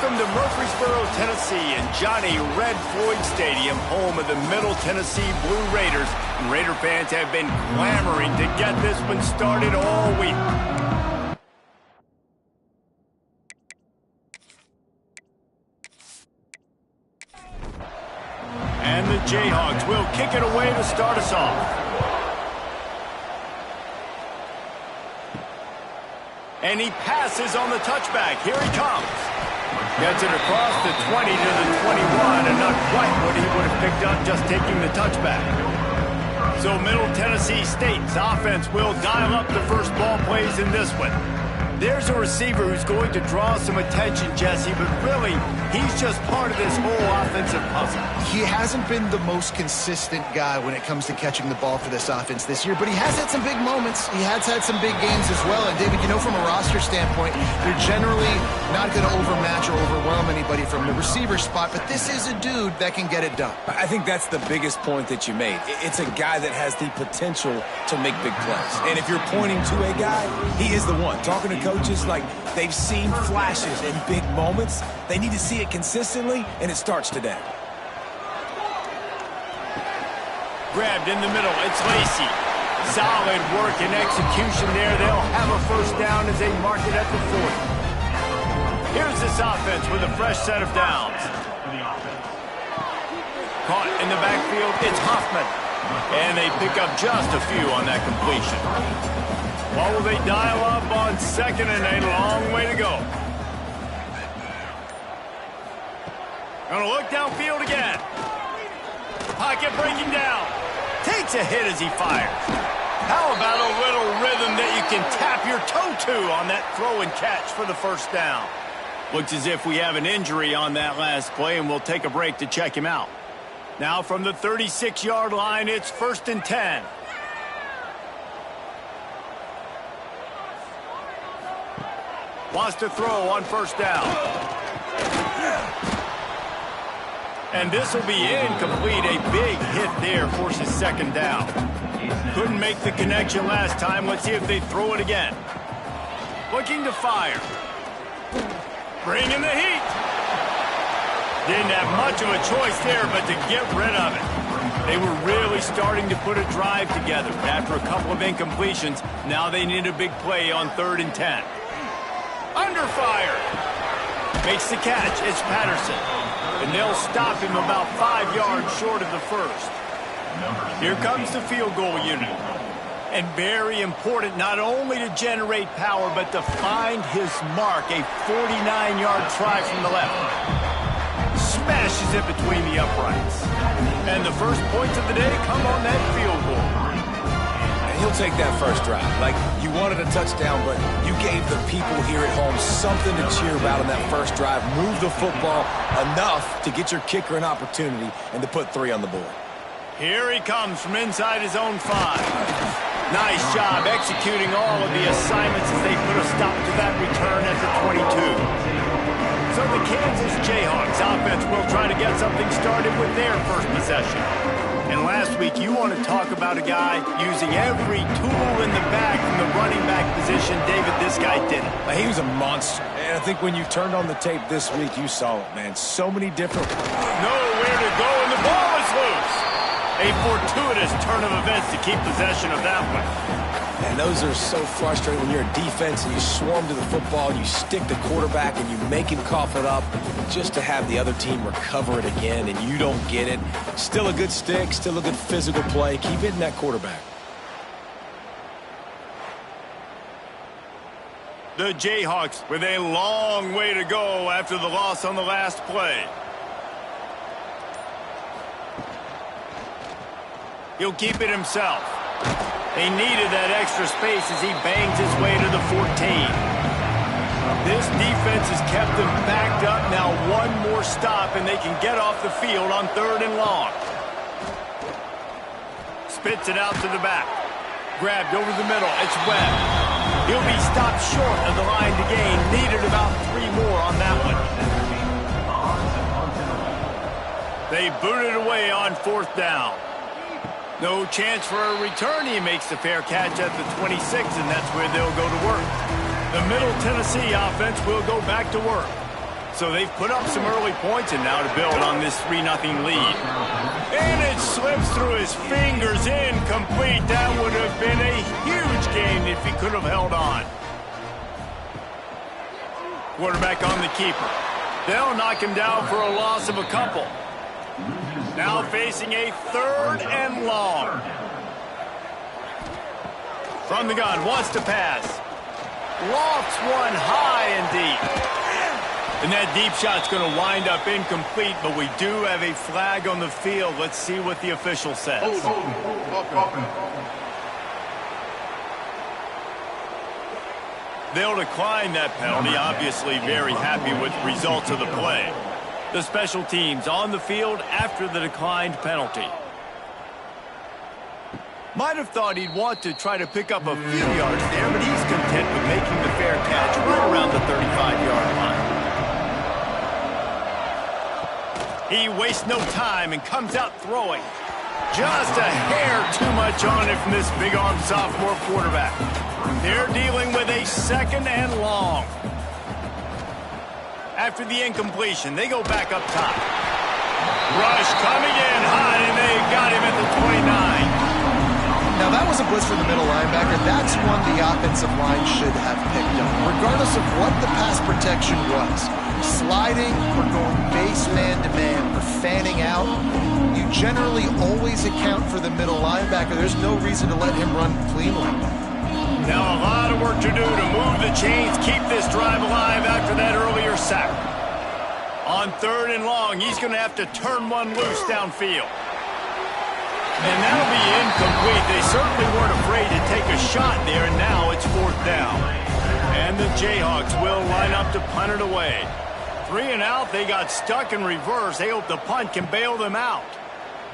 Welcome to Murfreesboro, Tennessee, and Johnny Red Floyd Stadium, home of the Middle Tennessee Blue Raiders. And Raider fans have been clamoring to get this one started all week. And the Jayhawks will kick it away to start us off. And he passes on the touchback. Here he comes. Gets it across the 20 to the 21, and not quite what he would have picked up just taking the touchback. So Middle Tennessee State's offense will dial up the first ball plays in this one. There's a receiver who's going to draw some attention, Jesse, but really, he's just part of this whole offensive puzzle. He hasn't been the most consistent guy when it comes to catching the ball for this offense this year, but he has had some big moments. He has had some big games as well. And, David, you know, from a roster standpoint, they're generally not going to overmatch or overwhelm anybody from the receiver spot, but this is a dude that can get it done. I think that's the biggest point that you made. It's a guy that has the potential to make big plays. And if you're pointing to a guy, he is the one. Talking to coaches, like, they've seen flashes and big moments. They need to see it consistently, and it starts today. Grabbed in the middle, it's Lacy. Solid work and execution there. They'll have a first down as they mark it at the 40. Here's this offense with a fresh set of downs. Caught in the backfield, it's Hoffman. And they pick up just a few on that completion. What will they dial up on second and a long way to go? Gonna look downfield again. Pocket breaking down. Takes a hit as he fires. How about a little rhythm that you can tap your toe to on that throw and catch for the first down? Looks as if we have an injury on that last play, and we'll take a break to check him out. Now from the 36-yard line, it's 1st and 10. Wants to throw on first down. And this will be incomplete. A big hit there forces second down. Couldn't make the connection last time. Let's see if they throw it again. Looking to fire. Bring in the heat. Didn't have much of a choice there, but to get rid of it. They were really starting to put a drive together. After a couple of incompletions, now they need a big play on 3rd and 10. Under fire. Makes the catch. It's Patterson. And they'll stop him about 5 yards short of the first. Here comes the field goal unit. And very important not only to generate power, but to find his mark. A 49-yard try from the left. Smashes it between the uprights. And the first points of the day come on that field goal. He'll take that first drive. Like, you wanted a touchdown, but you gave the people here at home something to cheer about on that first drive. Move the football enough to get your kicker an opportunity and to put 3 on the board. Here he comes from inside his own 5. Nice job executing all of the assignments as they put a stop to that return at the 22. So the Kansas Jayhawks offense will try to get something started with their first possession. And last week, you want to talk about a guy using every tool in the bag from the running back position. David, this guy did it. He was a monster. And I think when you turned on the tape this week, you saw it, man. So many different... Nowhere to go, and the ball is loose. A fortuitous turn of events to keep possession of that one. And those are so frustrating when you're a defense and you swarm to the football, you stick the quarterback and you make him cough it up just to have the other team recover it again and you don't get it. Still a good stick, still a good physical play. Keep hitting that quarterback. The Jayhawks with a long way to go after the loss on the last play. He'll keep it himself. They needed that extra space as he bangs his way to the 14. This defense has kept them backed up. Now one more stop and they can get off the field on 3rd and long. Spits it out to the back. Grabbed over the middle. It's Webb. He'll be stopped short of the line to gain. Needed about 3 more on that one. They booted away on 4th down. No chance for a return. He makes the fair catch at the 26, and that's where they'll go to work. The Middle Tennessee offense will go back to work. So they've put up some early points and now to build on this 3-0 lead. And it slips through his fingers, incomplete. That would have been a huge gain if he could have held on. Quarterback on the keeper. They'll knock him down for a loss of a couple. Now facing a 3rd and long. From the gun, wants to pass. Lofts one high and deep. And that deep shot's going to wind up incomplete, but we do have a flag on the field. Let's see what the official says. They'll decline that penalty, obviously very happy with the results of the play. The special teams on the field after the declined penalty. Might have thought he'd want to try to pick up a few yards there, but he's content with making the fair catch right around the 35-yard line. He wastes no time and comes out throwing. Just a hair too much on it from this big-armed sophomore quarterback. They're dealing with a 2nd and long. After the incompletion, they go back up top. Rush coming in hot, and they got him at the 29. Now, that was a blitz from the middle linebacker. That's one the offensive line should have picked up, regardless of what the pass protection was. Sliding or going base man-to-man or fanning out, you generally always account for the middle linebacker. There's no reason to let him run clean like that. Now a lot of work to do to move the chains, keep this drive alive after that earlier sack. On 3rd and long, he's going to have to turn one loose downfield. And that'll be incomplete. They certainly weren't afraid to take a shot there, and now it's 4th down. And the Jayhawks will line up to punt it away. 3 and out, they got stuck in reverse. They hope the punt can bail them out.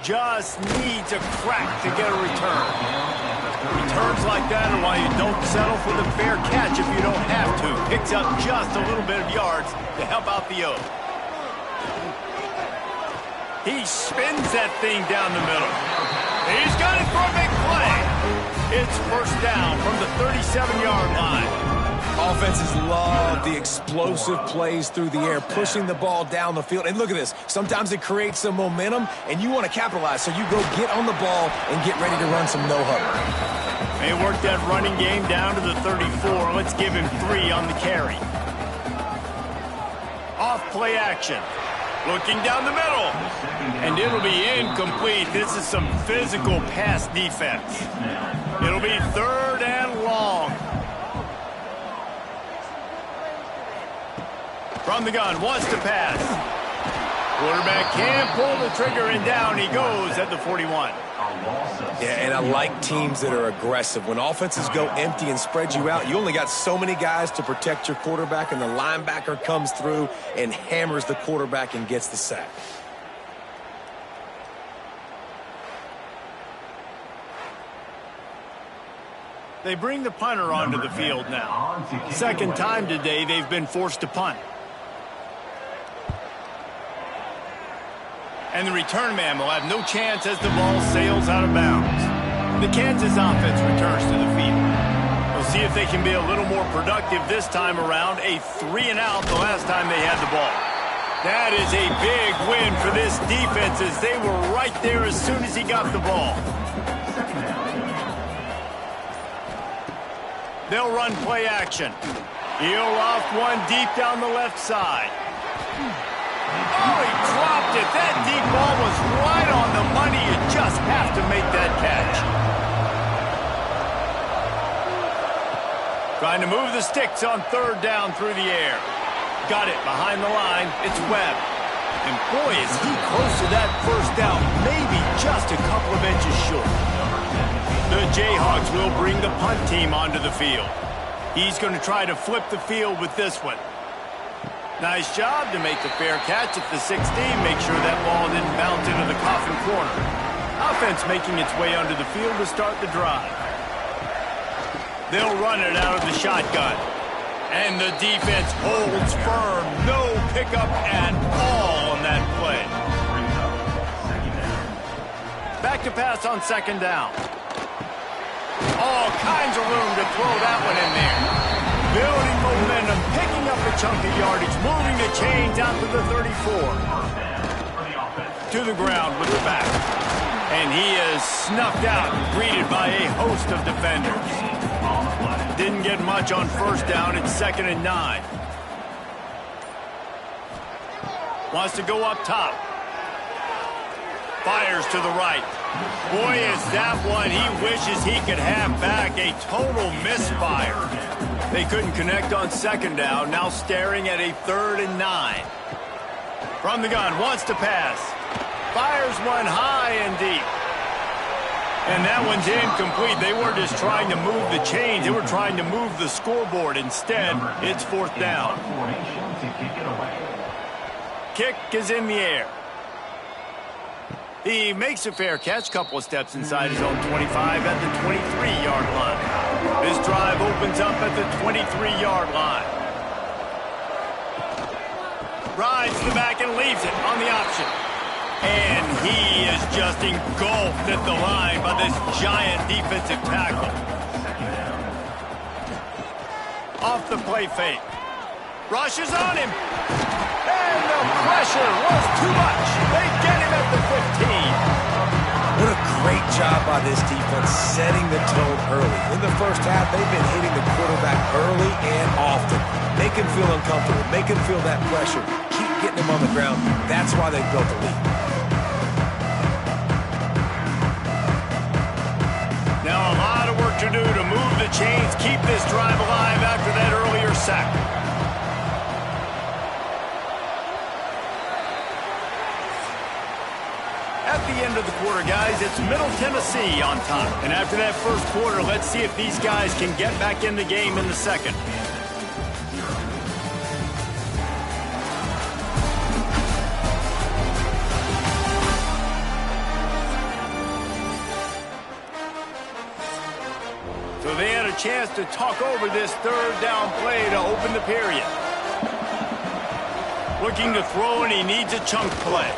Just needs a crack to get a return. Returns like that are why you don't settle for the fair catch if you don't have to. Picks up just a little bit of yards to help out the Oak. He spins that thing down the middle. He's got it for a big play. It's 1st down from the 37-yard line. Offenses love the explosive plays through the air, pushing the ball down the field. And look at this. Sometimes it creates some momentum, and you want to capitalize. So you go get on the ball and get ready to run some no-huddle. They work that running game down to the 34. Let's give him 3 on the carry. Off play action. Looking down the middle. And it'll be incomplete. This is some physical pass defense. It'll be 3rd and long. From the gun, wants to pass. Quarterback can't pull the trigger, and down he goes at the 41. Yeah, and I like teams that are aggressive. When offenses go empty and spread you out, you only got so many guys to protect your quarterback, and the linebacker comes through and hammers the quarterback and gets the sack. They bring the punter onto the field now. 2nd time today they've been forced to punt. And the return man will have no chance as the ball sails out of bounds. The Kansas offense returns to the field. We'll see if they can be a little more productive this time around. A 3 and out the last time they had the ball. That is a big win for this defense as they were right there as soon as he got the ball. They'll run play action. He'll loft one deep down the left side. Oh, he dropped it. That deep ball was right on the money. You just have to make that catch. Trying to move the sticks on 3rd down through the air. Got it behind the line. It's Webb. And boy, is he close to that 1st down. Maybe just a couple of inches short. The Jayhawks will bring the punt team onto the field. He's going to try to flip the field with this one. Nice job to make the fair catch at the 16. Make sure that ball didn't bounce into the coffin corner. Offense making its way onto the field to start the drive. They'll run it out of the shotgun. And the defense holds firm. No pickup at all on that play. Back to pass on 2nd down. All kinds of room to throw that one in there. building momentum, picking up a chunk of yardage, moving the chains out to the 34. To the ground with the back. And he is snuffed out, greeted by a host of defenders. Didn't get much on first down. It's 2nd and 9. Wants to go up top. Fires to the right. Boy, is that one he wishes he could have back. A total misfire. They couldn't connect on 2nd down. Now staring at a 3rd and 9. From the gun, wants to pass. Fires one high and deep. And that one's incomplete. They weren't just trying to move the chains. They were trying to move the scoreboard. Instead, it's 4th down. Kick is in the air. He makes a fair catch. Couple of steps inside his own 25 at the 23-yard line. This drive opens up at the 23-yard line. Rides the back and leaves it on the option. And he is just engulfed at the line by this giant defensive tackle. Off the play fake. Rushes on him. And the pressure was too much. They get him at the 15. What a great job by this defense setting the tone early. In the first half, they've been hitting the quarterback early and often. Make him feel uncomfortable. Make him feel that pressure. Keep getting him on the ground. That's why they built the lead. Now a lot of work to do to move the chains, keep this drive alive after that earlier sack. At the end of the quarter, guys, it's Middle Tennessee on top. And after that first quarter, let's see if these guys can get back in the game in the second. So they had a chance to talk over this 3rd down play to open the period. Looking to throw, and he needs a chunk play.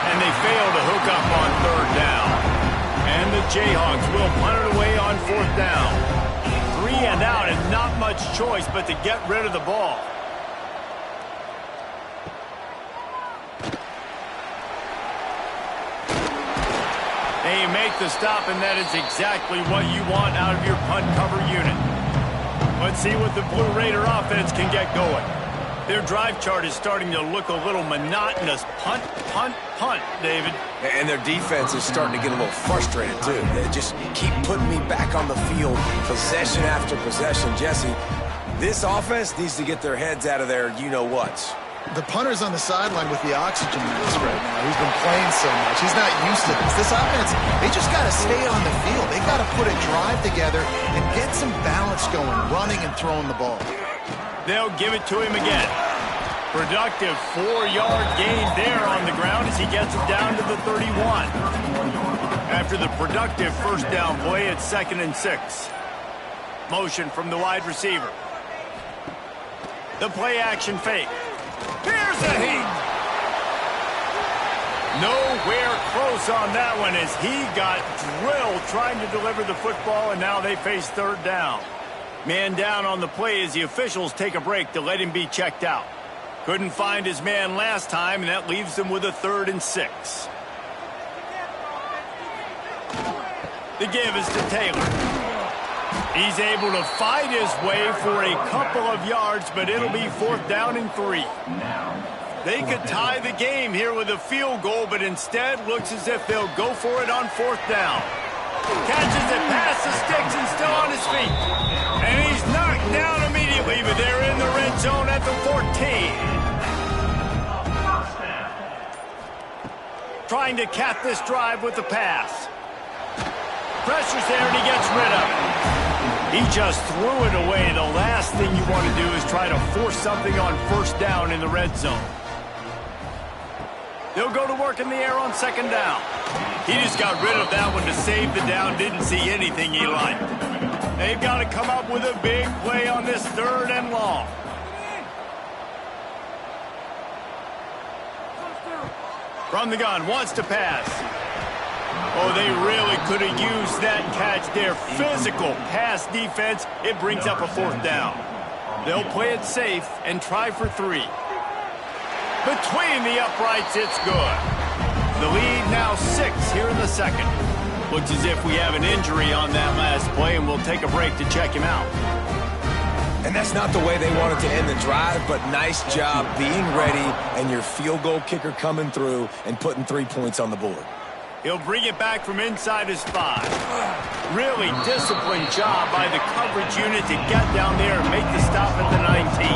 And they fail to hook up on 3rd down. And the Jayhawks will punt it away on 4th down. 3 and out, and not much choice but to get rid of the ball. They make the stop, and that is exactly what you want out of your punt cover unit. Let's see what the Blue Raider offense can get going. Their drive chart is starting to look a little monotonous. Punt, punt, punt, David. And their defense is starting to get a little frustrated, too. They just keep putting me back on the field, possession after possession. Jesse, this offense needs to get their heads out of their you-know-whats. The punter's on the sideline with the oxygen mask right now. He's been playing so much. He's not used to this. This offense, they just got to stay on the field. They got to put a drive together and get some balance going, running and throwing the ball. They'll give it to him again. Productive 4-yard gain there on the ground as he gets it down to the 31. After the productive first down play, it's 2nd and 6. Motion from the wide receiver. The play action fake. Here's a heat. Nowhere close on that one as he got drilled trying to deliver the football, and now they face 3rd down. Man down on the play as the officials take a break to let him be checked out. Couldn't find his man last time, and that leaves them with a 3rd and 6. The give is to Taylor. He's able to fight his way for a couple of yards, but it'll be 4th down and 3. They could tie the game here with a field goal, but instead looks as if they'll go for it on 4th down. Catches it past the sticks and still on his feet. And he's knocked down immediately, but they're in the red zone at the 14. Trying to cap this drive with the pass. Pressure's there and he gets rid of it. He just threw it away. The last thing you want to do is try to force something on 1st down in the red zone. They'll go to work in the air on 2nd down. He just got rid of that one to save the down. Didn't see anything he liked. They've got to come up with a big play on this 3rd and long. From the gun, wants to pass. Oh, they really could have used that catch there. Physical pass defense. It brings up a 4th down. They'll play it safe and try for 3. Between the uprights, it's good. The lead now 6 here in the second. Looks as if we have an injury on that last play, and we'll take a break to check him out. And that's not the way they wanted to end the drive, but nice job being ready and your field goal kicker coming through and putting 3 points on the board. He'll bring it back from inside his 5. Really disciplined job by the coverage unit to get down there and make the stop at the 19.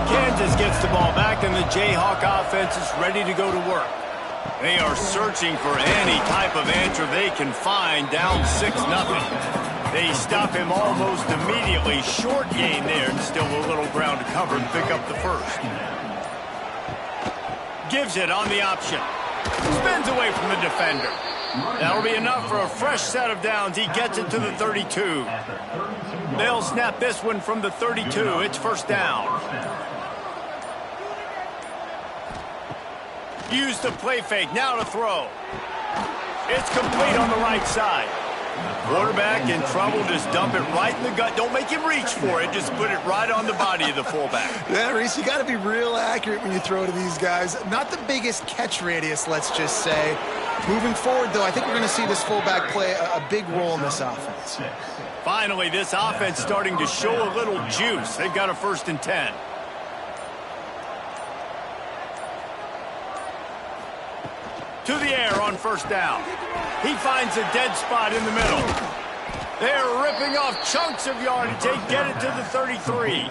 Kansas gets the ball back, and the Jayhawk offense is ready to go to work. They are searching for any type of answer they can find, down 6-0. They stop him almost immediately. Short gain there, and still a little ground to cover and pick up the first. Gives it on the option. Spins away from the defender. That'll be enough for a fresh set of downs. He gets it to the 32. They'll snap this one from the 32. It's 1st down. Use the play fake. Now to throw. It's complete on the right side. Quarterback in trouble. Just dump it right in the gut. Don't make him reach for it. Just put it right on the body of the fullback. Yeah, Reese, you got to be real accurate when you throw to these guys. Not the biggest catch radius, let's just say. Moving forward, though, I think we're going to see this fullback play a big role in this offense. Finally, this offense starting to show a little juice. They've got a 1st and 10. To the air on 1st down. He finds a dead spot in the middle. They're ripping off chunks of yardage. They get it to the 33.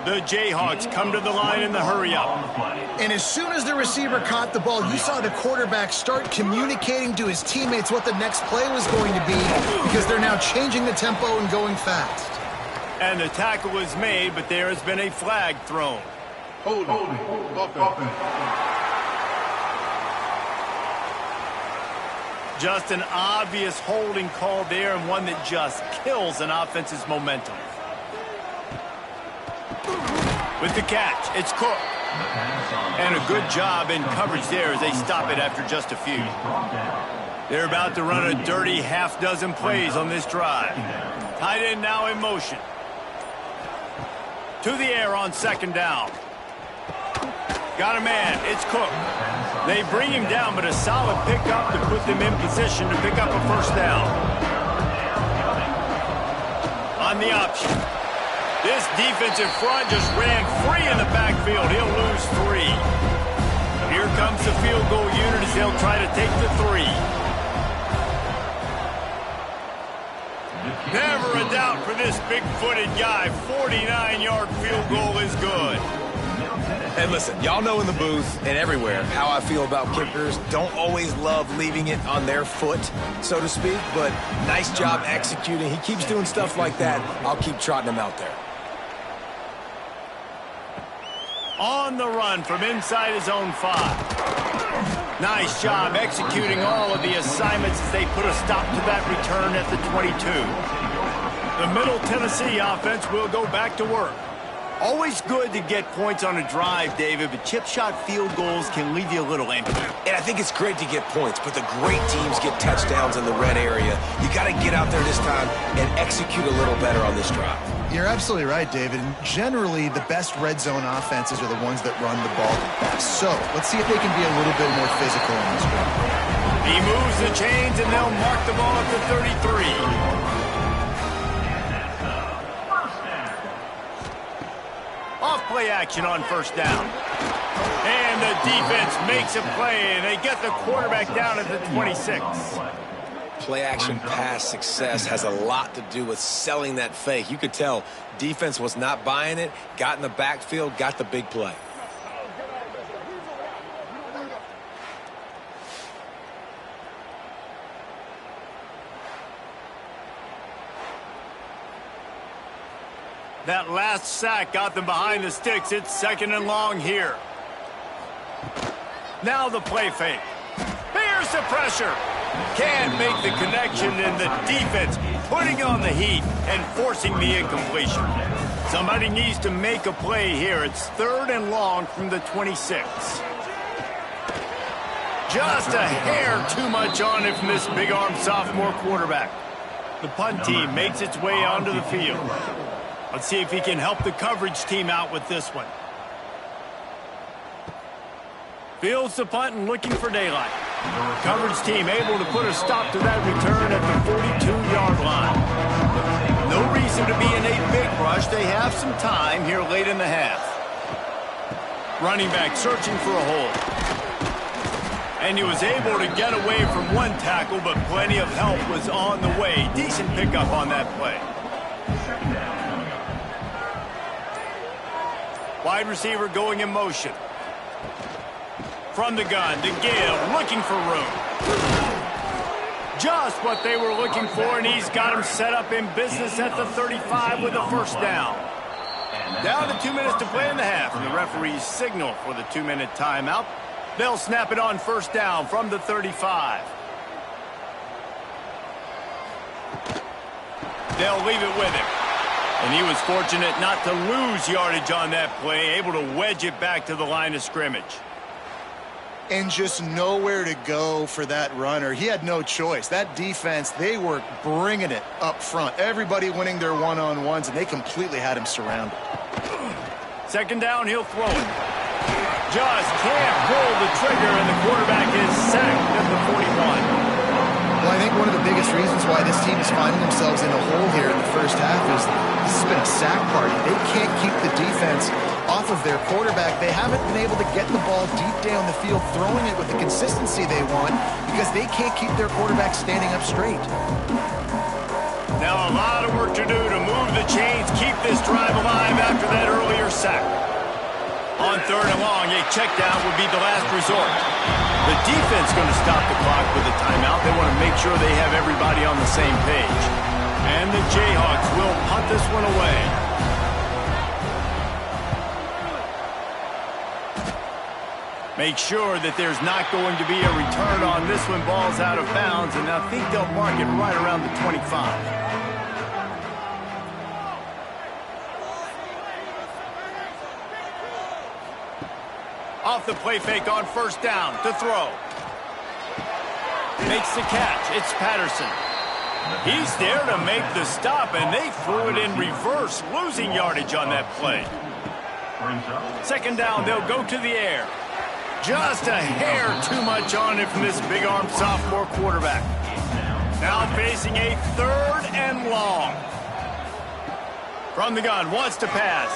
The Jayhawks come to the line in the hurry-up. And as soon as the receiver caught the ball, you saw the quarterback start communicating to his teammates what the next play was going to be, because they're now changing the tempo and going fast. And the tackle was made, but there has been a flag thrown. Holding. Just an obvious holding call there, and one that just kills an offense's momentum. With the catch, it's Cook. And a good job in coverage there as they stop it after just a few. They're about to run a dirty half-dozen plays on this drive. Tight end now in motion. To the air on 2nd down. Got a man. It's Cook. They bring him down, but a solid pickup to put them in position to pick up a 1st down. On the option. This defensive front just ran free in the backfield. He'll lose 3. Here comes the field goal unit as they'll try to take the 3. Never a doubt for this big-footed guy. 49-yard field goal is good. And listen, y'all know in the booth and everywhere how I feel about kickers. Don't always love leaving it on their foot, so to speak, but nice job executing. He keeps doing stuff like that. I'll keep trotting him out there. On the run from inside his own 5. Nice job executing all of the assignments as they put a stop to that return at the 22. The Middle Tennessee offense will go back to work. Always good to get points on a drive, David, but chip shot field goals can leave you a little empty. And I think it's great to get points, but the great teams get touchdowns in the red area. You got to get out there this time and execute a little better on this drive. You're absolutely right, David. And generally, the best red zone offenses are the ones that run the ball the best. So let's see if they can be a little bit more physical in this one. He moves the chains, and they'll mark the ball at the 33. Off-play action on 1st down. And the defense makes a play, and they get the quarterback down at the 26. Play-action pass success has a lot to do with selling that fake. You could tell defense was not buying it, got in the backfield, got the big play. That last sack got them behind the sticks. It's 2nd and long here. Now the play fake. Here's the pressure. Can't make the connection, and the defense putting on the heat and forcing the incompletion. Somebody needs to make a play here. It's 3rd and long from the 26. Just a hair too much on it from this big-armed sophomore quarterback. The punt team makes its way onto the field. Let's see if he can help the coverage team out with this one. Fields the punt and looking for daylight. Coverage team able to put a stop to that return at the 42-yard line. No reason to be in a big rush. They have some time here late in the half. Running back searching for a hole. And he was able to get away from one tackle, but plenty of help was on the way. Decent pickup on that play. Wide receiver going in motion. From the gun to give, looking for room. Just what they were looking for, and he's got him set up in business at the 35 with a first down. Down to 2 minutes to play in the half, and the referees signal for the 2-minute timeout. They'll snap it on first down from the 35. They'll leave it with him. And he was fortunate not to lose yardage on that play, able to wedge it back to the line of scrimmage. And just nowhere to go for that runner. He had no choice. That defense, they were bringing it up front. Everybody winning their one-on-ones, and they completely had him surrounded. Second down, he'll throw it. Just can't pull the trigger, and the quarterback is sacked at the 41. Well, I think one of the biggest reasons why this team is finding themselves in a hole here in the first half is this has been a sack party. They can't keep the defense off of their quarterback. They haven't been able to get the ball deep down the field, throwing it with the consistency they want, because they can't keep their quarterback standing up straight. Now a lot of work to do to move the chains, keep this drive alive after that earlier sack. On third and long, a check down would be the last resort. The defense going to stop the clock with a timeout. They want to make sure they have everybody on the same page. And the Jayhawks will punt this one away. Make sure that there's not going to be a return on this one. Ball's out of bounds, and I think they'll mark it right around the 25. Off the play fake on first down to throw. Makes the catch. It's Patterson. He's there to make the stop, and they threw it in reverse, losing yardage on that play. Second down, they'll go to the air. Just a hair too much on it from this big-armed sophomore quarterback. Now facing a third and long. From the gun, wants to pass.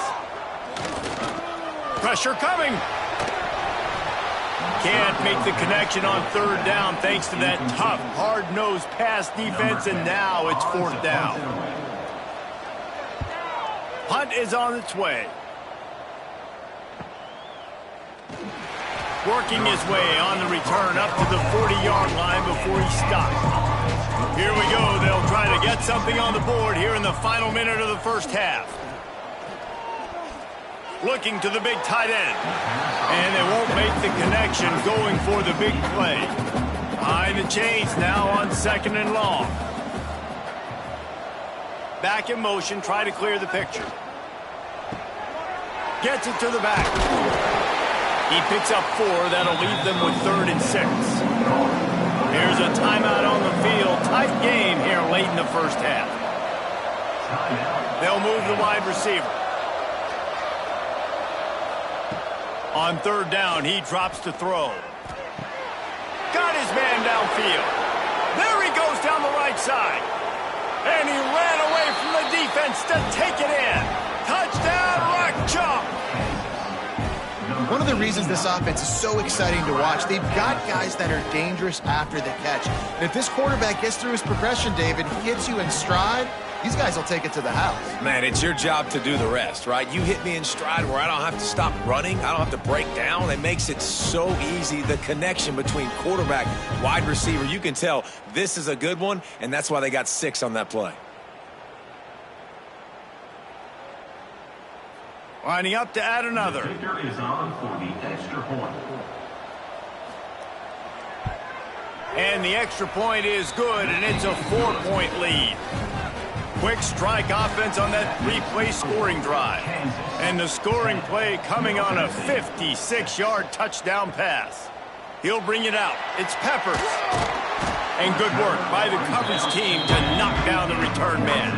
Pressure coming. Can't make the connection on third down thanks to that tough, hard-nosed pass defense, and now it's fourth down. Punt is on its way. Working his way on the return up to the 40-yard line before he stops. Here we go. They'll try to get something on the board here in the final minute of the first half. Looking to the big tight end. And they won't make the connection, going for the big play. Behind the chains now on second and long. Back in motion, try to clear the picture. Gets it to the back. He picks up 4. That'll leave them with 3rd and 6. Here's a timeout on the field. Tight game here late in the first half. They'll move the wide receiver. On third down, he drops to throw. Got his man downfield. There he goes down the right side. And he ran away from the defense to take it in. Touchdown, Rock Chalk. One of the reasons this offense is so exciting to watch, they've got guys that are dangerous after the catch. And if this quarterback gets through his progression, David, he hits you in stride, these guys will take it to the house. Man, it's your job to do the rest, right? You hit me in stride where I don't have to stop running. I don't have to break down. It makes it so easy. The connection between quarterback, wide receiver, you can tell this is a good one, and that's why they got 6 on that play. Lining up to add another. The kicker is on for the extra point. And the extra point is good, and it's a 4-point lead. Quick strike offense on that 3-play scoring drive. And the scoring play coming on a 56-yard touchdown pass. He'll bring it out. It's Peppers. And good work by the coverage team to knock down the return man.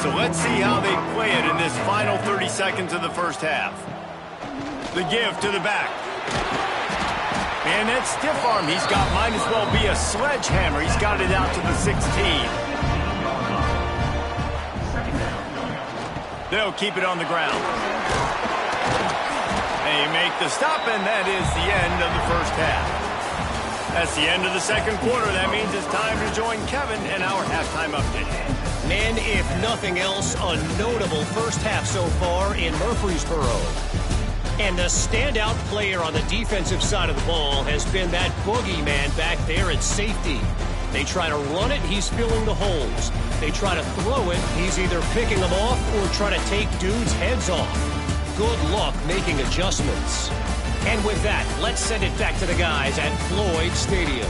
So let's see how they play it in this final 30 seconds of the first half. The give to the back. And that stiff arm he's got might as well be a sledgehammer. He's got it out to the 16. They'll keep it on the ground. They make the stop, and that is the end of the first half. That's the end of the second quarter. That means it's time to join Kevin in our halftime update. Man, if nothing else, a notable first half so far in Murfreesboro. And the standout player on the defensive side of the ball has been that boogeyman back there at safety. They try to run it, he's filling the holes. They try to throw it, he's either picking them off or trying to take dudes' heads off. Good luck making adjustments. And with that, let's send it back to the guys at Floyd Stadium.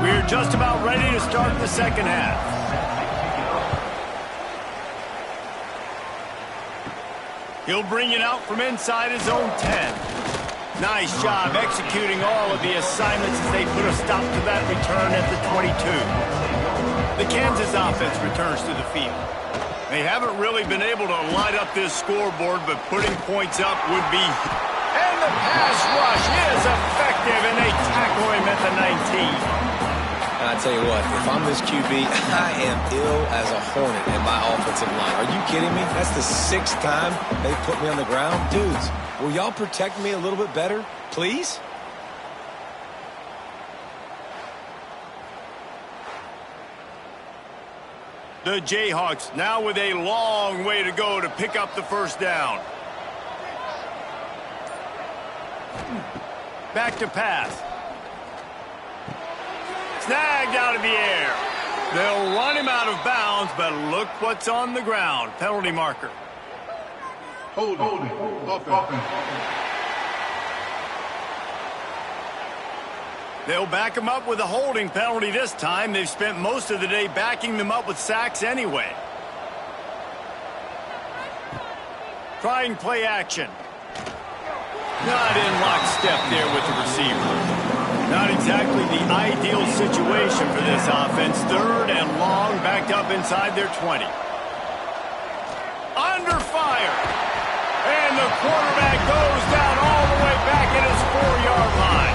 We're just about ready to start the second half. He'll bring it out from inside his own 10. Nice job executing all of the assignments as they put a stop to that return at the 22. The Kansas offense returns to the field. They haven't really been able to light up this scoreboard, but putting points up would be... And the pass rush is effective, and they tackle him at the 19. I tell you what, if I'm this QB, I am ill as a hornet in my offensive line. Are you kidding me? That's the 6th time they put me on the ground. Dudes, will y'all protect me a little bit better, please? The Jayhawks now with a long way to go to pick up the first down. Back to pass. Snagged out of the air. They'll run him out of bounds, but look what's on the ground. Penalty marker. Hold it. Offense. They'll back him up with a holding penalty this time. They've spent most of the day backing them up with sacks anyway. Trying play action. Not in lockstep there with the receiver. Not exactly the ideal situation for this offense. 3rd and long, backed up inside their 20. Under fire. And the quarterback goes down all the way back at his 4-yard line.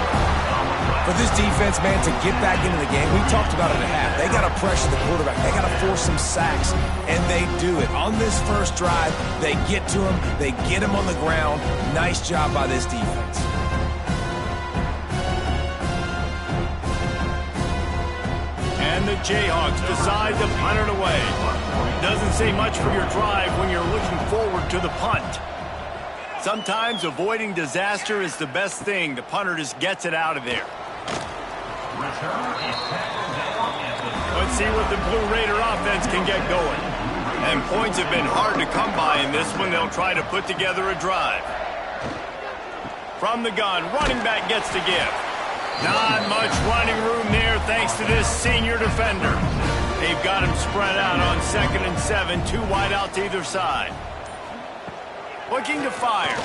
For this defense, man, to get back into the game, we talked about it at half. They got to pressure the quarterback. They got to force some sacks, and they do it. On this first drive, they get to him. They get him on the ground. Nice job by this defense. And the Jayhawks decide to punt it away. Doesn't say much for your drive when you're looking forward to the punt. Sometimes avoiding disaster is the best thing. The punter just gets it out of there. Let's see what the Blue Raider offense can get going. And points have been hard to come by in this one. They'll try to put together a drive. From the gun, running back gets to give. Not much running room there thanks to this senior defender. They've got him spread out on 2nd and 7, 2 wide out to either side. Looking to fire.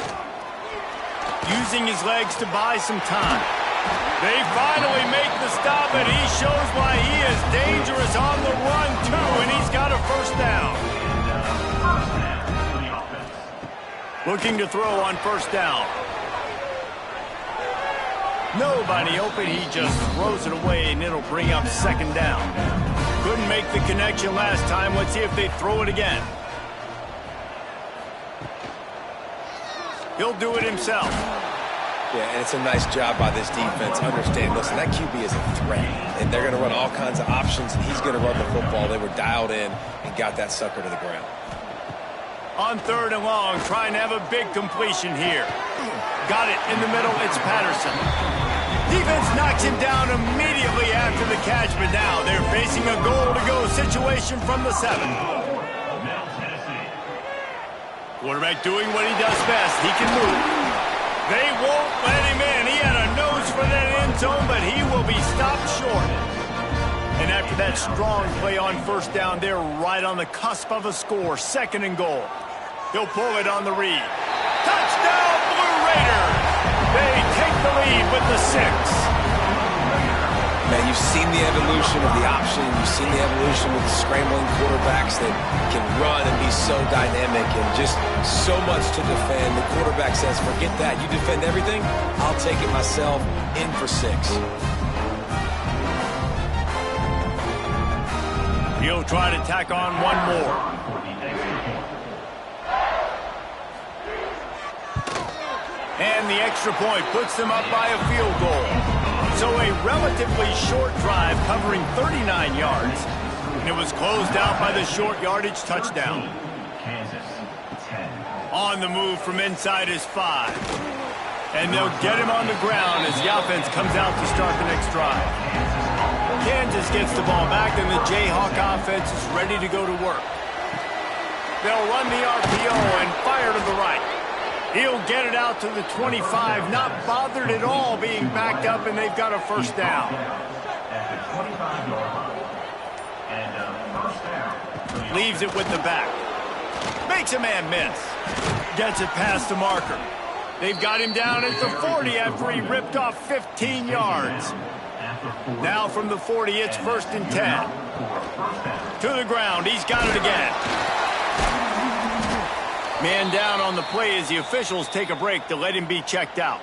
Using his legs to buy some time. They finally make the stop, and he shows why he is dangerous on the run, too, and he's got a first down. Looking to throw on first down. Nobody open, he just throws it away, and it'll bring up 2nd down. Couldn't make the connection last time. Let's see if they throw it again. He'll do it himself. Yeah, and it's a nice job by this defense. Understand, listen, that QB is a threat, and they're going to run all kinds of options, and he's going to run the football. They were dialed in and got that sucker to the ground. On 3rd and long, trying to have a big completion here. Got it in the middle, it's Patterson. Defense knocks him down immediately after the catch, but now they're facing a goal-to-go situation from the 7. Quarterback doing what he does best. He can move. They won't let him in. end zone, but he will be stopped short. And after that strong play on first down, they're right on the cusp of a score. 2nd and goal. He'll pull it on the read. Touchdown, Blue Raiders! They take the lead with the 6. Man, you've seen the evolution of the option. You've seen the evolution with the scrambling quarterbacks that can run and be so dynamic and just so much to defend. The quarterback says, forget that. You defend everything, I'll take it myself. In for 6. He'll try to tack on one more. And the extra point puts them up by a field goal. So a relatively short drive covering 39 yards. And it was closed out by the short yardage touchdown. Kansas, 10. On the move from inside is 5. And they'll get him on the ground as the offense comes out to start the next drive. Kansas gets the ball back, and the Jayhawk offense is ready to go to work. They'll run the RPO and fire to the right. He'll get it out to the 25, not bothered at all being backed up, and they've got a first down. At the 25-yard line. And first down. Leaves it with the back. Makes a man miss. Gets it past the marker. They've got him down at the 40 after he ripped off 15 yards. Now from the 40, it's 1st and 10. To the ground. He's got it again. Man down on the play as the officials take a break to let him be checked out.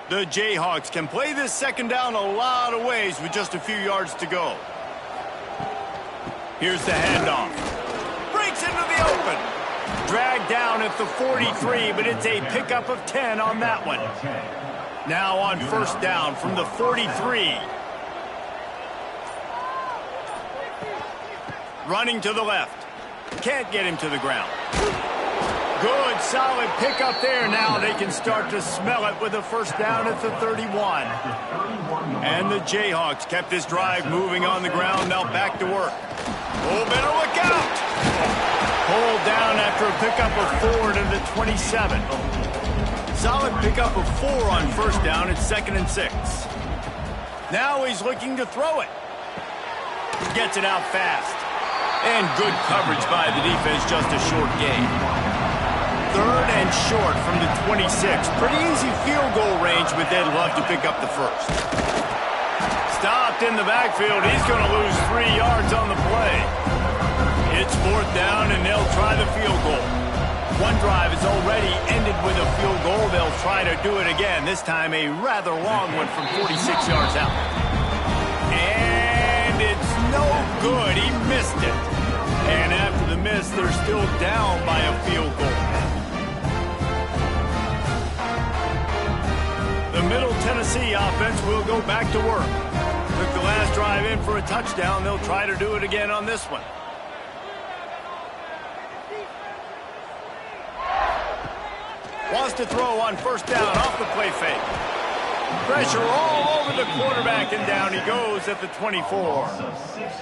The Jayhawks can play this 2nd down a lot of ways with just a few yards to go. Here's the handoff. Breaks into the open. Dragged down at the 43, but it's a pickup of 10 on that one. Now on first down from the 43. Running to the left. Can't get him to the ground. Good, solid pickup there. Now they can start to smell it with a first down at the 31. And the Jayhawks kept this drive moving on the ground. Now back to work. Oh, better look out. Pulled down after a pickup of 4 to the 27. Solid pickup of 4 on first down. It's 2nd and 6. Now he's looking to throw it. Gets it out fast. And good coverage by the defense, just a short gain. 3rd and short from the 26. Pretty easy field goal range, but they'd love to pick up the first. Stopped in the backfield. He's going to lose 3 yards on the play. It's 4th down, and they'll try the field goal. One drive has already ended with a field goal. They'll try to do it again, this time a rather long one from 46 yards out. And it's no good. He missed it. And after the miss, they're still down by a field goal. The Middle Tennessee offense will go back to work. Took the last drive in for a touchdown. They'll try to do it again on this one. Wants to throw on first down off the play fake. Pressure all over the quarterback, and down he goes at the 24.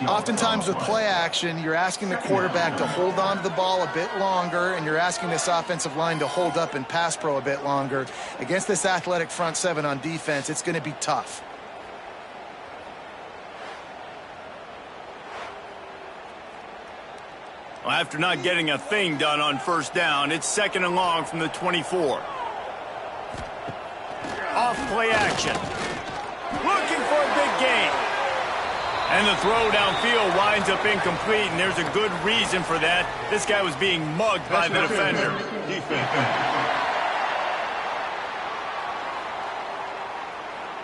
Oftentimes with play action, you're asking the quarterback to hold on to the ball a bit longer, and you're asking this offensive line to hold up and pass pro a bit longer. Against this athletic front 7 on defense, it's going to be tough. Well, after not getting a thing done on first down, it's 2nd and long from the 24. Off play action. Looking for a big gain. And the throw downfield winds up incomplete, and there's a good reason for that. This guy was being mugged by the defender.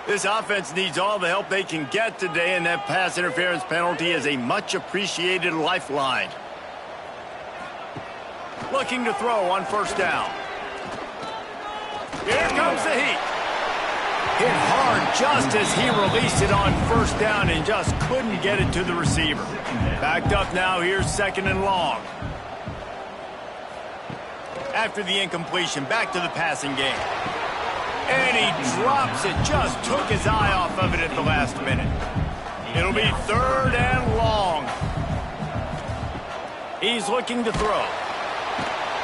This offense needs all the help they can get today, and that pass interference penalty is a much-appreciated lifeline. Looking to throw on first down. Here comes the heat. Hit hard just as he released it on first down and just couldn't get it to the receiver. Backed up now, here's 2nd and long. After the incompletion, back to the passing game. And he drops it, just took his eye off of it at the last minute. It'll be 3rd and long. He's looking to throw.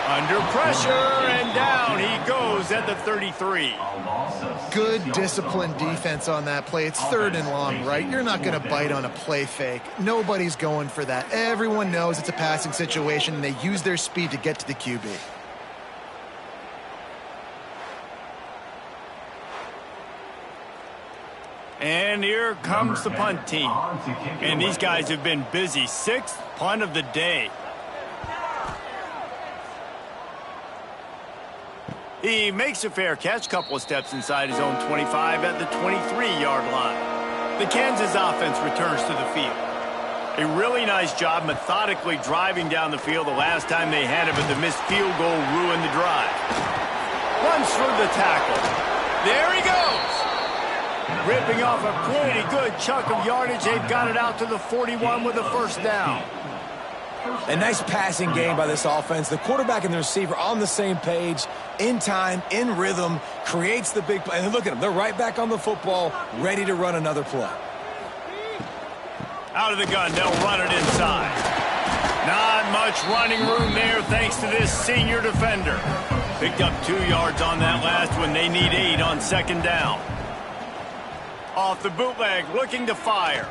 Under pressure, and down he goes at the 33. Good disciplined defense on that play. It's 3rd and long, right? You're not going to bite on a play fake. Nobody's going for that. Everyone knows it's a passing situation, and they use their speed to get to the QB. And here comes the punt team. And these guys have been busy. 6th punt of the day. He makes a fair catch, couple of steps inside his own 25 at the 23-yard line. The Kansas offense returns to the field. A really nice job methodically driving down the field the last time they had it, but the missed field goal ruined the drive. Runs through the tackle. There he goes. Ripping off a pretty good chunk of yardage. They've got it out to the 41 with a first down. A nice passing game by this offense. The quarterback and the receiver on the same page, in time, in rhythm, creates the big play. And look at them. They're right back on the football, ready to run another play. Out of the gun, they'll run it inside. Not much running room there thanks to this senior defender. Picked up 2 yards on that last one. They need 8 on 2nd down. Off the bootleg, looking to fire.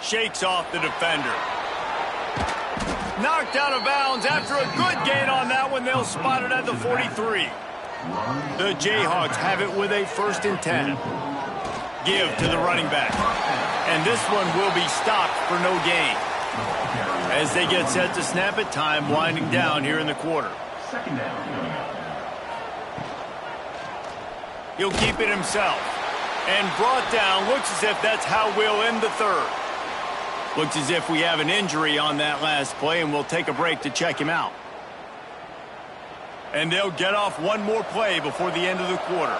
Shakes off the defender. Knocked out of bounds after a good gain on that one. They'll spot it at the 43. The Jayhawks have it with a 1st and 10. Give to the running back. And this one will be stopped for no gain. As they get set to snap it, time winding down here in the quarter. He'll keep it himself. And brought down. Looks as if that's how we'll end the 3rd. Looks as if we have an injury on that last play, and we'll take a break to check him out. And they'll get off one more play before the end of the quarter.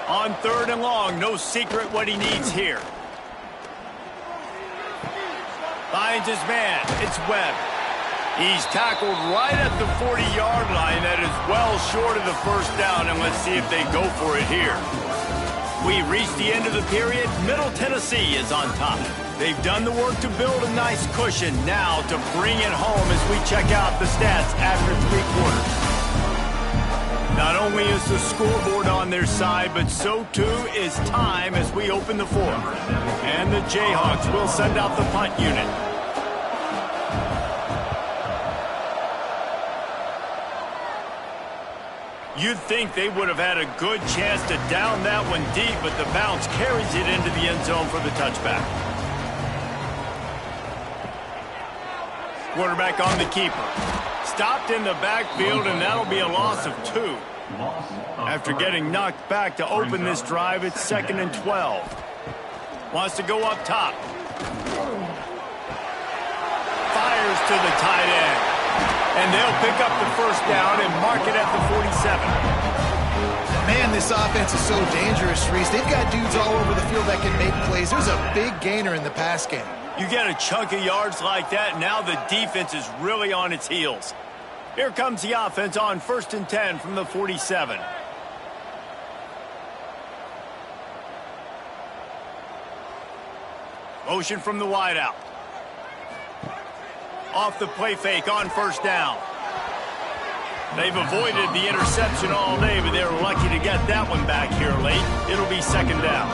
On 3rd and long, no secret what he needs here. Finds his man. It's Webb. He's tackled right at the 40-yard line. That is well short of the first down, and let's see if they go for it here. We reach the end of the period. Middle Tennessee is on top. They've done the work to build a nice cushion. Now to bring it home as we check out the stats after 3 quarters. Not only is the scoreboard on their side, but so too is time as we open the 4th. And the Jayhawks will send out the punt unit. You'd think they would have had a good chance to down that one deep, but the bounce carries it into the end zone for the touchback. Quarterback on the keeper. Stopped in the backfield, and that'll be a loss of 2. After getting knocked back to open this drive, it's 2nd and 12. Wants to go up top. Fires to the tight end. And they'll pick up the first down and mark it at the 47. Man, this offense is so dangerous, Reese. They've got dudes all over the field that can make plays. There's a big gainer in the pass game. You get a chunk of yards like that, now the defense is really on its heels. Here comes the offense on 1st and 10 from the 47. Motion from the wideout. Off the play fake on 1st down. They've avoided the interception all day, but they're lucky to get that one back here late. It'll be 2nd down.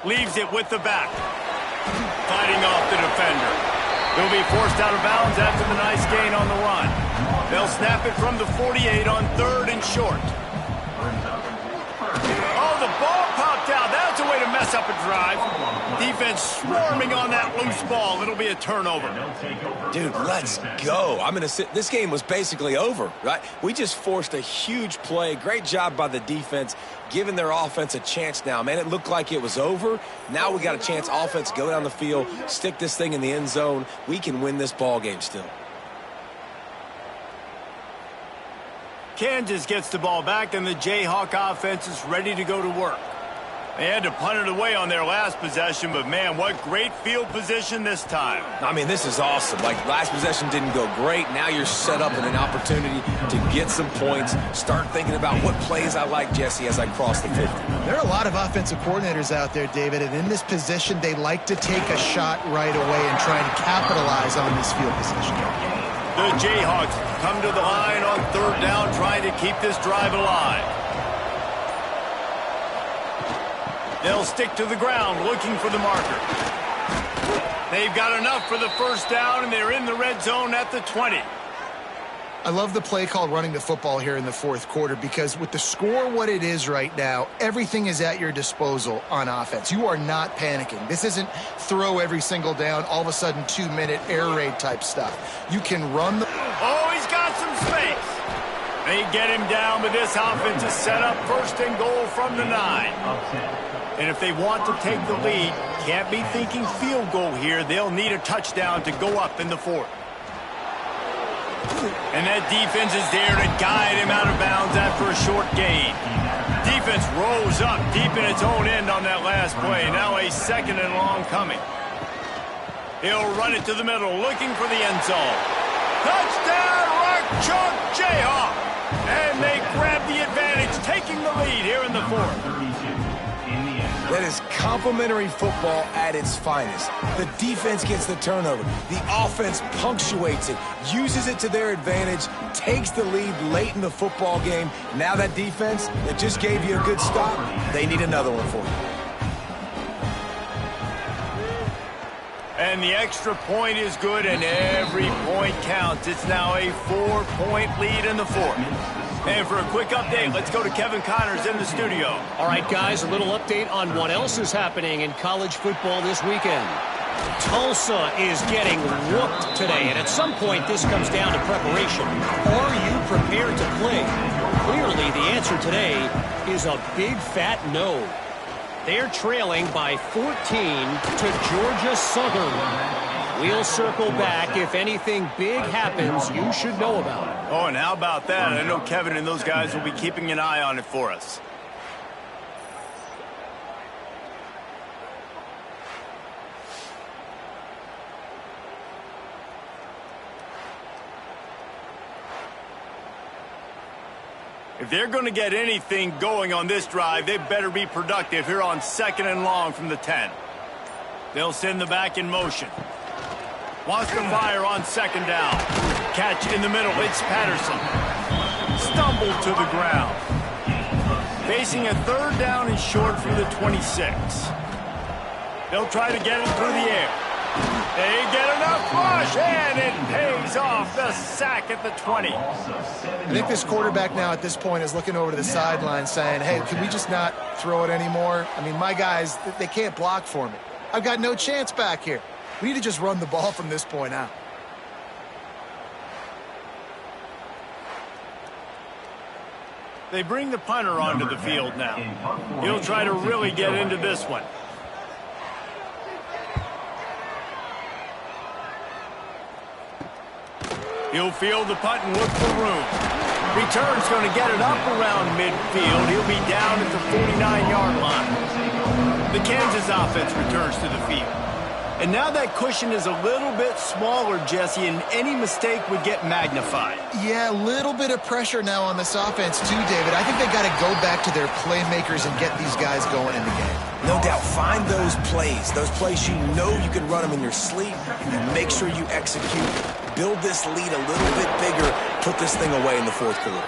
Leaves it with the back. Fighting off the defender. He'll be forced out of bounds after the nice gain on the run. They'll snap it from the 48 on 3rd and short. Oh, the ball popped out. That's a way to mess up a drive. Defense swarming on that loose ball. It'll be a turnover. Dude, let's go. I'm going to sit. This game was basically over, right? We just forced a huge play. Great job by the defense, giving their offense a chance now. Man, it looked like it was over. Now we got a chance. Offense, go down the field, stick this thing in the end zone. We can win this ball game still. Kansas gets the ball back, and the Jayhawk offense is ready to go to work. They had to punt it away on their last possession, but man, what great field position this time. I mean, this is awesome. Like, last possession didn't go great. Now you're set up in an opportunity to get some points. Start thinking about what plays I like, Jesse, as I cross the 50. There are a lot of offensive coordinators out there, David, and in this position, they like to take a shot right away and try to capitalize on this field position. The Jayhawks come to the line on third down, trying to keep this drive alive. They'll stick to the ground, looking for the marker. They've got enough for the first down, and they're in the red zone at the 20. I love the play called running the football here in the fourth quarter because with the score what it is right now, everything is at your disposal on offense. You are not panicking. This isn't throw every single down, all of a sudden 2-minute air raid type stuff. You can run the... Oh, he's got some space. They get him down, but this offense is set up first and goal from the 9. And if they want to take the lead, can't be thinking field goal here. They'll need a touchdown to go up in the fourth. And that defense is there to guide him out of bounds after a short gain. Defense rose up deep in its own end on that last play. Now a second and long coming. He'll run it to the middle, looking for the end zone. Touchdown, Rock Chalk Jayhawk! And they grab the advantage, taking the lead here in the fourth. That is complimentary football at its finest. The defense gets the turnover. The offense punctuates it, uses it to their advantage, takes the lead late in the football game. Now that defense that just gave you a good stop, they need another one for you. And the extra point is good, and every point counts. It's now a 4-point lead in the fourth. And for a quick update, let's go to Kevin Connors in the studio. All right, guys, a little update on what else is happening in college football this weekend. Tulsa is getting whooped today, and at some point this comes down to preparation. Are you prepared to play? Clearly, the answer today is a big fat no. They're trailing by 14 to Georgia Southern. We'll circle back if anything big happens you should know about. Oh, and how about that? I know Kevin and those guys will be keeping an eye on it for us. If they're going to get anything going on this drive, they better be productive here on second and long from the 10. They'll send the back in motion. Wants to fire on second down. Catch in the middle. It's Patterson. Stumbled to the ground. Facing a third down and short from the 26. They'll try to get it through the air. They get enough push, and it pays off. The sack at the 20. I think this quarterback now at this point is looking over to the sideline saying, hey, can we just not throw it anymore? I mean, my guys, they can't block for me. I've got no chance back here. We need to just run the ball from this point out. They bring the punter onto the field now. He'll try to really get into this one. He'll field the punt and look for room. Return's going to get it up around midfield. He'll be down at the 49-yard line. The Kansas offense returns to the field. And now that cushion is a little bit smaller, Jesse, and any mistake would get magnified. Yeah, a little bit of pressure now on this offense too, David. I think they got to go back to their playmakers and get these guys going in the game. No doubt, find those plays you know you can run them in your sleep, and make sure you execute. Build this lead a little bit bigger, put this thing away in the fourth quarter.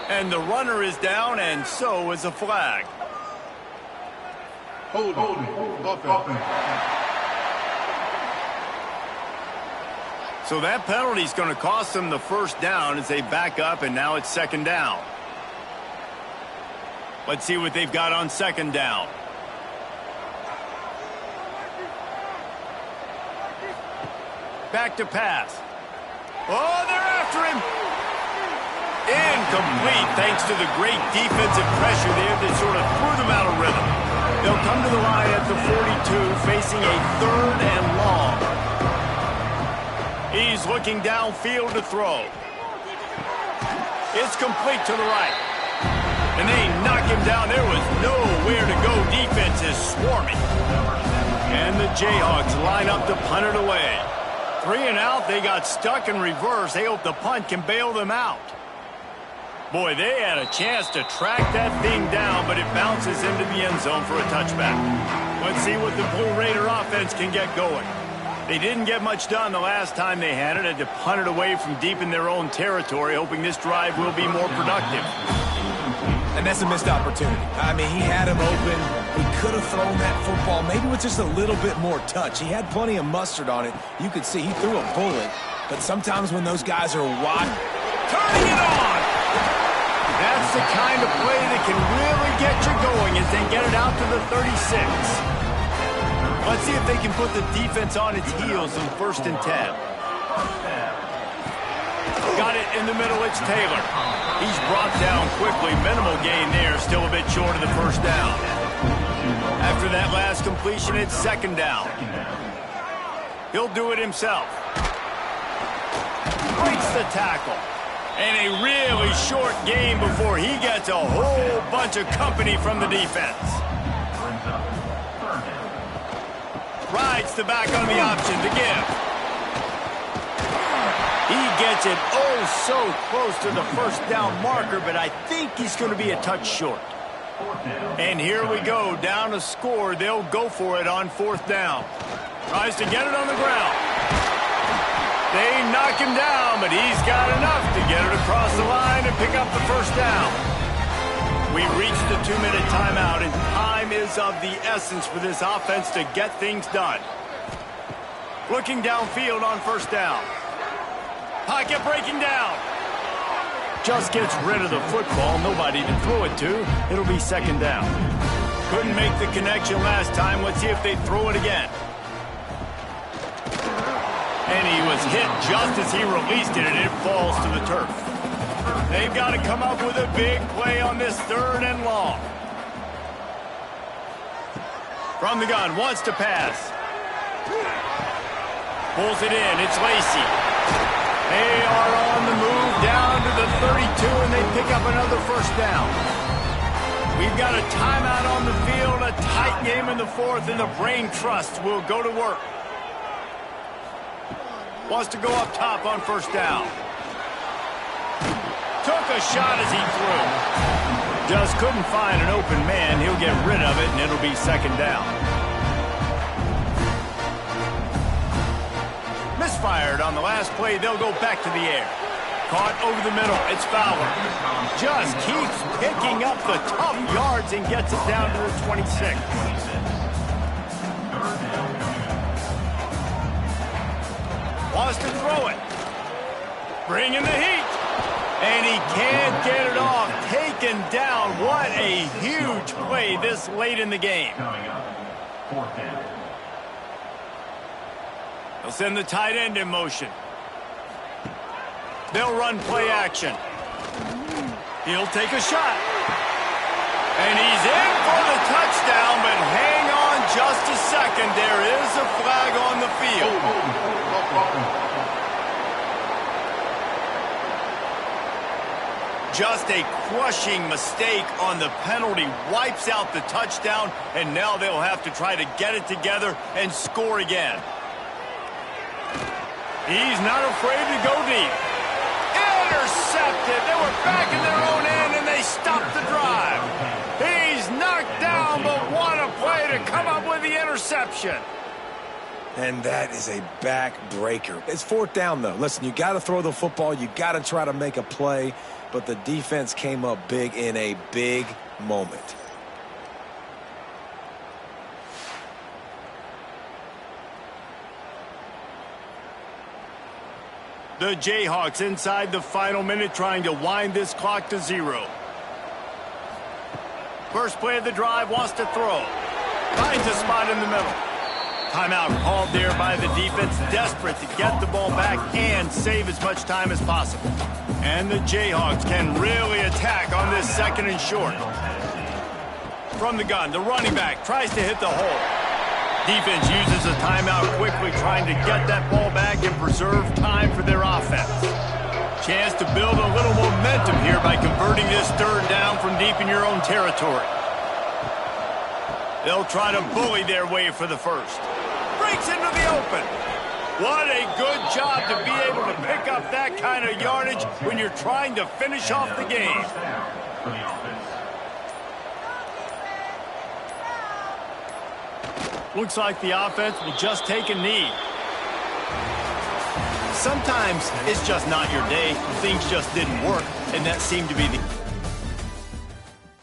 And the runner is down, and so is a flag. Hold it. Offense. So that penalty is going to cost them the first down as they back up, and now it's second down. Let's see what they've got on second down. Back to pass. Oh, they're after him. Incomplete, thanks to the great defensive pressure there that sort of threw them out of rhythm. They'll come to the line at the 42, facing a third and long. He's looking downfield to throw. It's complete to the right. And they knock him down. There was nowhere to go. Defense is swarming. And the Jayhawks line up to punt it away. 3 and out. They got stuck in reverse. They hope the punt can bail them out. Boy, they had a chance to track that thing down, but it bounces into the end zone for a touchback. Let's see what the Blue Raider offense can get going. They didn't get much done the last time they had it. Had to punt it away from deep in their own territory, hoping this drive will be more productive. And that's a missed opportunity. I mean, he had him open. He could have thrown that football maybe with just a little bit more touch. He had plenty of mustard on it. You could see he threw a bullet. But sometimes when those guys are wide, Turning it on! That's the kind of play that can really get you going as they get it out to the 36. Let's see if they can put the defense on its heels in 1st and 10. Got it in the middle, it's Taylor. He's brought down quickly. Minimal gain there, still a bit short of the 1st down. After that last completion, it's 2nd down. He'll do it himself. Breaks the tackle. And a really short game before he gets a whole bunch of company from the defense. Rides the back on the option to give. He gets it so close to the 1st down marker, but I think he's going to be a touch short. And here we go, down a score. They'll go for it on 4th down. Tries to get it on the ground. They knock him down, but he's got enough to get it across the line and pick up the 1st down. We reached the 2-minute timeout, and time is of the essence for this offense to get things done. Looking downfield on 1st down. Pocket breaking down. Just gets rid of the football. Nobody to throw it to. It'll be 2nd down. Couldn't make the connection last time. Let's see if they throw it again. And he was hit just as he released it, and it falls to the turf. They've got to come up with a big play on this 3rd and long. From the gun, wants to pass. Pulls it in, it's Lacy. They are on the move down to the 32, and they pick up another 1st down. We've got a timeout on the field, a tight game in the 4th, and the Brain Trust will go to work. Wants to go up top on 1st down. Took a shot as he threw. Just couldn't find an open man. He'll get rid of it, and it'll be 2nd down. Misfired on the last play. They'll go back to the air. Caught over the middle. It's Fowler. Just keeps picking up the tough yards and gets it down to the 26. Wants to throw it. Bringing the heat. And he can't get it off. Taken down. What a huge play this late in the game. Coming up, 4th down. They'll send the tight end in motion. They'll run play action. He'll take a shot. And he's in for the touchdown, but hang on just a second. There is a flag on the field. Just a crushing mistake on the penalty. Wipes out the touchdown, and now they'll have to try to get it together and score again. He's not afraid to go deep. Intercepted. They were back in their own end, and they stopped the drive. He's knocked down, but what a play to come up with the interception. and that is a backbreaker. It's 4th down, though. Listen, you got to throw the football. You got to try to make a play, but the defense came up big in a big moment. The Jayhawks inside the final minute trying to wind this clock to 0. First play of the drive, wants to throw. Finds a spot in the middle. Timeout called there by the defense, desperate to get the ball back and save as much time as possible. And the Jayhawks can really attack on this 2nd and short. From the gun, the running back tries to hit the hole. Defense uses a timeout quickly, trying to get that ball back and preserve time for their offense. Chance to build a little momentum here by converting this 3rd down from deep in your own territory. They'll try to bully their way for the first. Breaks into the open. What a good job to be able to pick up that kind of yardage when you're trying to finish off the game. For the offense. Looks like the offense will just take a knee. Sometimes it's just not your day. Things just didn't work, and that seemed to be the...